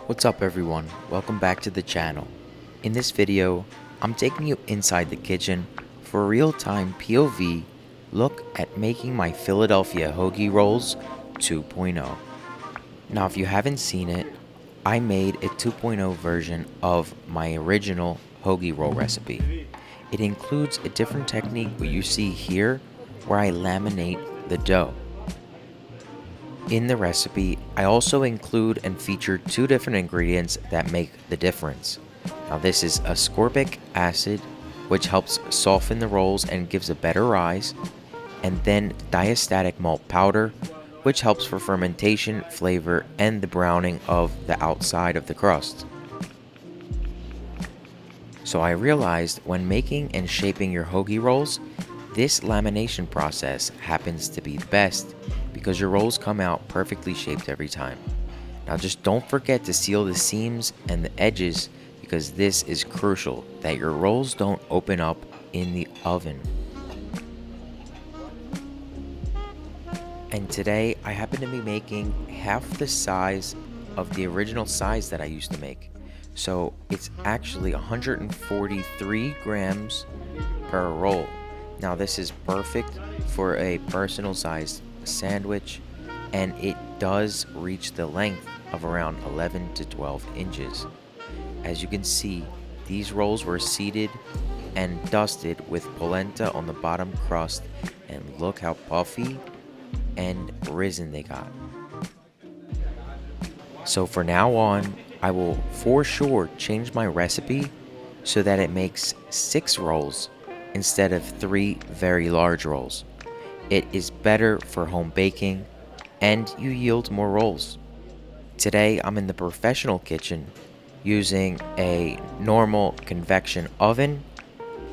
What's up everyone, welcome back to the channel. In this video, I'm taking you inside the kitchen for a real-time POV look at making my Philadelphia Hoagie Rolls 2.0. Now if you haven't seen it, I made a 2.0 version of my original Hoagie Roll recipe. It includes a different technique what you see here where I laminate the dough. In the recipe, I also include and feature two different ingredients that make the difference. Now this is ascorbic acid, which helps soften the rolls and gives a better rise, and then diastatic malt powder, which helps for fermentation, flavor, and the browning of the outside of the crust. So I realized when making and shaping your hoagie rolls, this lamination process happens to be the best because your rolls come out perfectly shaped every time. Now just don't forget to seal the seams and the edges because this is crucial that your rolls don't open up in the oven. And today I happen to be making half the size of the original size that I used to make. So it's actually 143 grams per roll. Now this is perfect for a personal sized sandwich, and it does reach the length of around 11 to 12 inches. As you can see, these rolls were seeded and dusted with polenta on the bottom crust, and look how puffy and risen they got. So for now on, I will for sure change my recipe so that it makes 6 rolls instead of 3 very large rolls. It is better for home baking and you yield more rolls. Today I'm in the professional kitchen using a normal convection oven,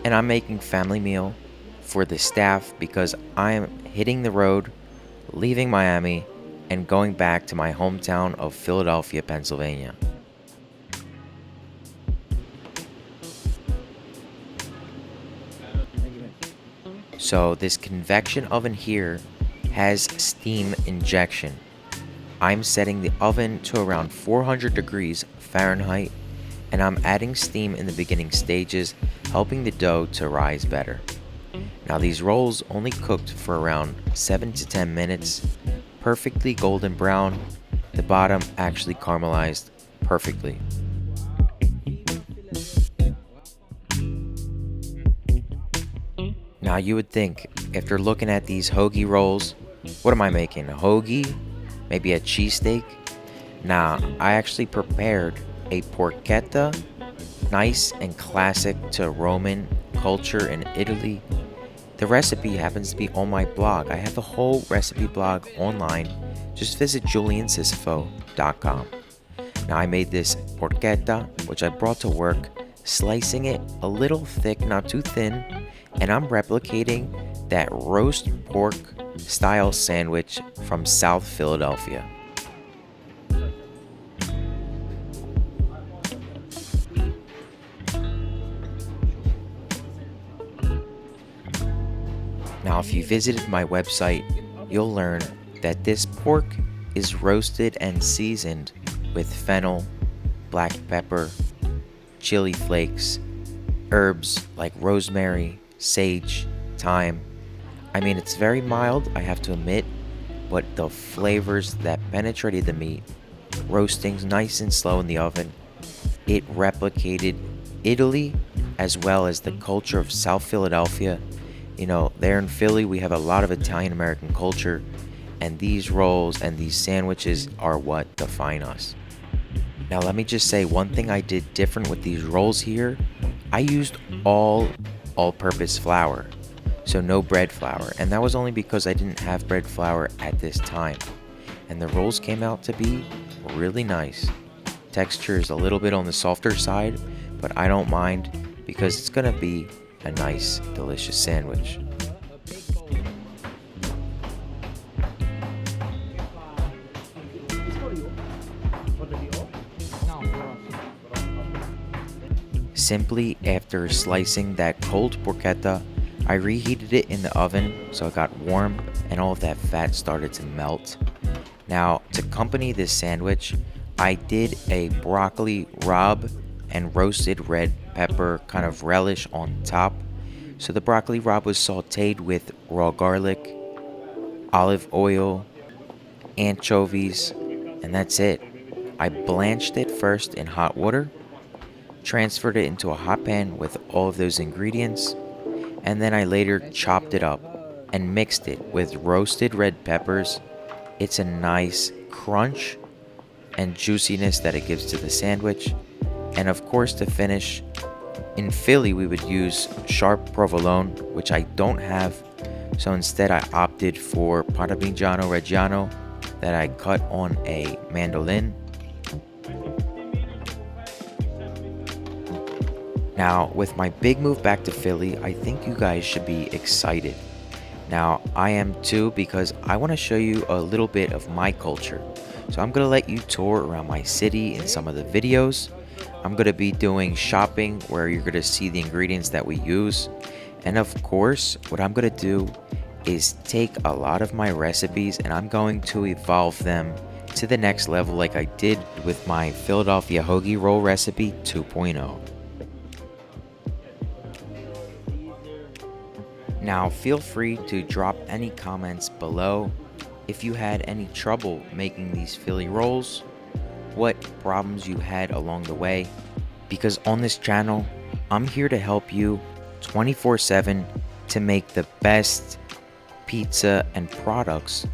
and I'm making family meal for the staff because I am hitting the road, leaving Miami and going back to my hometown of Philadelphia, Pennsylvania. So this convection oven here has steam injection. I'm setting the oven to around 400 degrees Fahrenheit, and I'm adding steam in the beginning stages, helping the dough to rise better. Now these rolls only cooked for around 7 to 10 minutes, perfectly golden brown, the bottom actually caramelized perfectly. Now you would think, after looking at these hoagie rolls, what am I making, a hoagie? Maybe a cheesesteak? Nah, I actually prepared a porchetta, nice and classic to Roman culture in Italy. The recipe happens to be on my blog. I have the whole recipe blog online. Just visit juliansisofo.com. Now I made this porchetta, which I brought to work, slicing it a little thick, not too thin, and I'm replicating that roast pork style sandwich from South Philadelphia. Now if you visited my website, you'll learn that this pork is roasted and seasoned with fennel, black pepper, chili flakes, herbs like rosemary, sage, thyme. I mean, it's very mild, I have to admit, but the flavors that penetrated the meat, roasting nice and slow in the oven, it replicated Italy as well as the culture of South Philadelphia. You know, there in Philly, we have a lot of Italian American culture, and these rolls and these sandwiches are what define us. Now, let me just say one thing I did different with these rolls here. I used all-purpose flour, so no bread flour, and that was only because I didn't have bread flour at this time. And the rolls came out to be really nice. Texture is a little bit on the softer side, but I don't mind because it's gonna be a nice, delicious sandwich. Simply after slicing that cold porchetta, I reheated it in the oven so it got warm and all of that fat started to melt. Now, to accompany this sandwich, I did a broccoli rabe and roasted red pepper kind of relish on top. So the broccoli rabe was sauteed with raw garlic, olive oil, anchovies, and that's it. I blanched it first in hot water, transferred it into a hot pan with all of those ingredients, and then I later chopped it up and mixed it with roasted red peppers. It's a nice crunch and juiciness that it gives to the sandwich. And of course, to finish, in Philly we would use sharp provolone, which I don't have, so instead I opted for Parmigiano Reggiano that I cut on a mandolin. Now, with my big move back to Philly, I think you guys should be excited. Now, I am too, because I want to show you a little bit of my culture. So I'm going to let you tour around my city in some of the videos. I'm going to be doing shopping where you're going to see the ingredients that we use. And of course, what I'm going to do is take a lot of my recipes and I'm going to evolve them to the next level like I did with my Philadelphia Hoagie Roll Recipe 2.0. Now feel free to drop any comments below if you had any trouble making these Philly rolls, what problems you had along the way, because on this channel I'm here to help you 24/7 to make the best pizza and products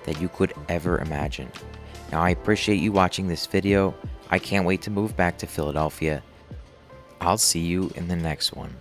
that you could ever imagine. Now I appreciate you watching this video. I can't wait to move back to Philadelphia. I'll see you in the next one.